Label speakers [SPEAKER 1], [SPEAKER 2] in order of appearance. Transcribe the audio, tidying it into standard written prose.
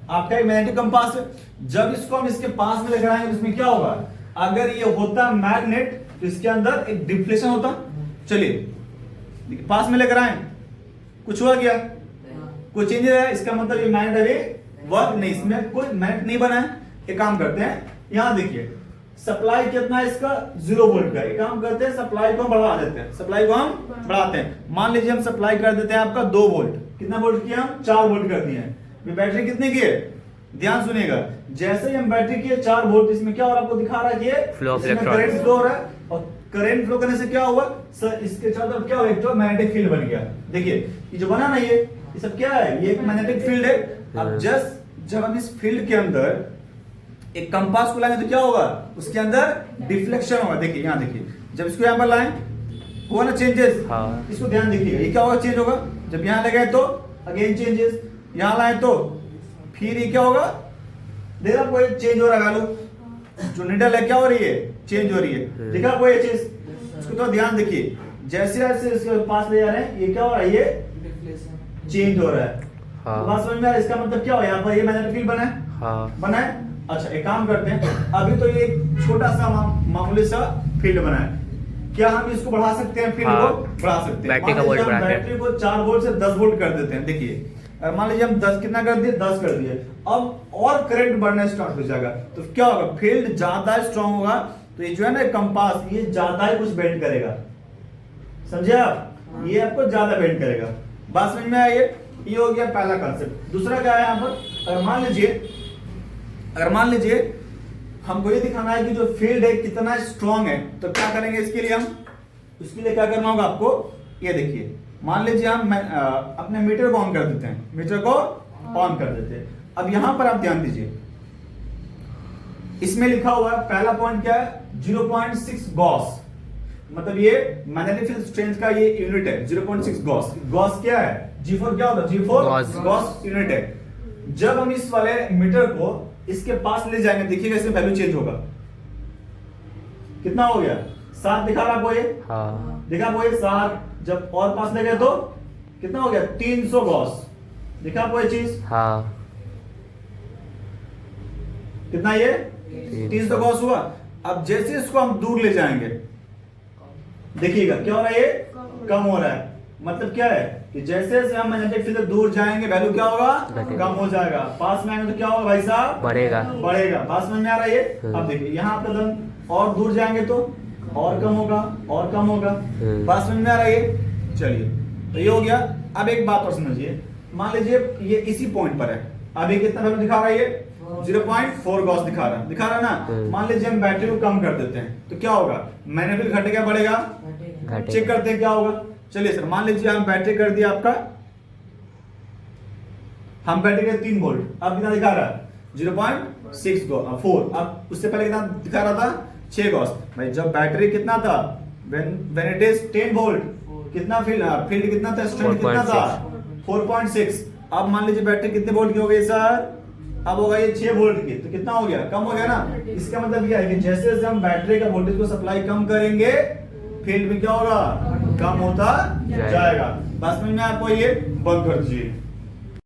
[SPEAKER 1] आपका एक magnetic compass है। जब इसको हम इसके पास में लेकर आएंगे तो इसमें क्या होगा, अगर ये होता मैग्नेट तो इसके अंदर एक डिफ्लेक्शन होता। चलिए पास में लेकर आए, कुछ हुआ क्या, कोई चेंज है, इसका मतलब ये मैग्नेट अभी वर्क नहीं, इसमें कोई मैग्नेट नहीं बना है। एक काम करते हैं, यहां देखिए सप्लाई कितना है इसका 0 वोल्ट का। एक काम करते हैं, सप्लाई को हम बढ़ा देते हैं, सप्लाई को हम बढ़ाते हैं। मान लीजिए हम सप्लाई कर देते हैं आपका 2 वोल्ट, कितना वोल्ट किया हम 4 वोल्ट कर दिए हैं। ये बैटरी कितने की है, ध्यान सुनिएगा, जैसे ही हम बैटरी की 4 वोल्ट, इसमें क्या हो रहा है आपको दिखा रहा है कि करंट फ्लो हो रहा है, और करंट फ्लो करने से क्या हुआ सर, इसके चारों तरफ क्या हुआ, एक तो मैग्नेटिक फील्ड बन गया। देखिए ये जो बना ना, ये सब क्या है, ये एक मैग्नेटिक फील्ड है। अब जब हम इस फील्ड के अंदर एक कंपास को लाएंगे तो क्या होगा, उसके अंदर डिफ्लेक्शन होगा। देखिए यहाँ देखिए, जब इसको यहाँ पर लाएं हुआ ना चेंजेस, इसको ध्यान देखिएगा, ये क्या होगा, चेंज होगा। जब यहाँ लगाए तो अगेन चेंजेस, यहाँ लाए तो फिर ये क्या होगा, देखा आपको ये चेंज हो रहा है, वैल्यू जो निडल है क्या हो रही है, चेंज हो रही है। देखा आपको ये चीज, इसको तो ध्यान देखिए, जैसे जैसे इसके पास ले जा रहे हैं, ये क्या हो रहा है, ये चेंज हो रहा है। तो बात समझ में आ रहा है, इसका मतलब क्या हो, यहाँ पर ये मैग्नेटिक फील्ड बना है, बना है। अच्छा एक काम करते हैं, अभी तो ये छोटा सा मामूली सा फील्ड बना है, क्या हम इसको बढ़ा सकते हैं, फील्ड को बढ़ा सकते हैं। बैटरी को 4 वोल्ट से 10 वोल्ट कर देते हैं। देखिए मान लीजिए हम 10 कितना कर दिए, 10 कर दिए, अब और करंट बढ़ना स्टार्ट हो जाएगा। तो क्या होगा, फील्ड ज्यादा स्ट्रांग होगा, तो ये जो है ना कंपास, ये ज्यादा ही कुछ बेंड करेगा, समझे आप, ये आपको ज्यादा बेंड करेगा। बात समझ में आई, ये हो गया पहला कॉन्सेप्ट। दूसरा क्या है यहाँ पर, अगर मान लीजिए हमको ये दिखाना है कि जो फील्ड है कितना स्ट्रांग है, तो क्या करेंगे इसके लिए, हम उसके लिए क्या करना होगा आपको, ये देखिए मान लीजिए हम अपने मीटर को ऑन कर देते हैं, मीटर को ऑन कर देते हैं। अब यहां पर आप ध्यान दीजिए, इसमें लिखा हुआ है पहला पॉइंट क्या है, 0.6 गॉस, मतलब ये मैग्नेटिक फील्ड स्ट्रेंथ का ये यूनिट है 0.6 गॉस। गॉस क्या है, G4 क्या होता है, G4 गॉस यूनिट है। जब हम इस वाले मीटर को इसके पास ले जाएंगे, देखिएगा इसमें वैल्यू चेंज होगा, कितना हो गया 7 दिखा रहा आपको, ये दिखा आपको ये 7, जब और पास ले गए तो कितना हो गया 300 गॉस, दिखा आपको ये चीज, कितना ये 300 गॉस हुआ। अब जैसे इसको हम दूर ले जाएंगे, देखिएगा क्या हो रहा है, ये कम हो रहा है। मतलब क्या है कि जैसे जैसे हम मैग्नेटिक फील्ड दूर जाएंगे, वैल्यू क्या होगा, कम हो जाएगा। पास में आएंगे तो क्या होगा भाई साहब, बढ़ेगा। बात समझ में आ रहा है ये। अब देखिए यहाँ पर और दूर जाएंगे तो और कम होगा, और कम होगा। बात समझ में आ रहा है ये। चलिए तो ये हो गया। अब एक बात और समझिए, मान लीजिए ये इसी पॉइंट पर है, अभी कितना वैल्यू दिखा रहा है, ये 0.4 गॉस दिखा रहा है ना। मान लीजिए हम बैटरी को कम कर देते हैं तो क्या होगा, मैग्नेटिक घटेगा बढ़ेगा, चेक करते हैं क्या होगा। चलिए सर, मान लीजिए हम बैटरी कर दिया आपका, हम बैटरी के 3 वोल्ट, अब कितना दिखा रहा है 0.6 4। अब उससे पहले कितना दिखा रहा था 6 गॉस। भाई जब बैटरी कितना था, व्हेन इट इज 10 वोल्ट, कितना फील्ड कितना था, स्ट्रेंथ कितना था 4.6। अब मान लीजिए बैटरी कितने वोल्ट की हो गई सर, अब होगा ये 6 वोल्ट की, तो कितना हो गया, कम हो गया ना। इसका मतलब क्या है कि जैसे जैसे हम बैटरी का वोल्टेज को सप्लाई कम करेंगे, फील्ड में क्या होगा, कम होता जाएगा। बस में आपको ये बंद कर दीजिए।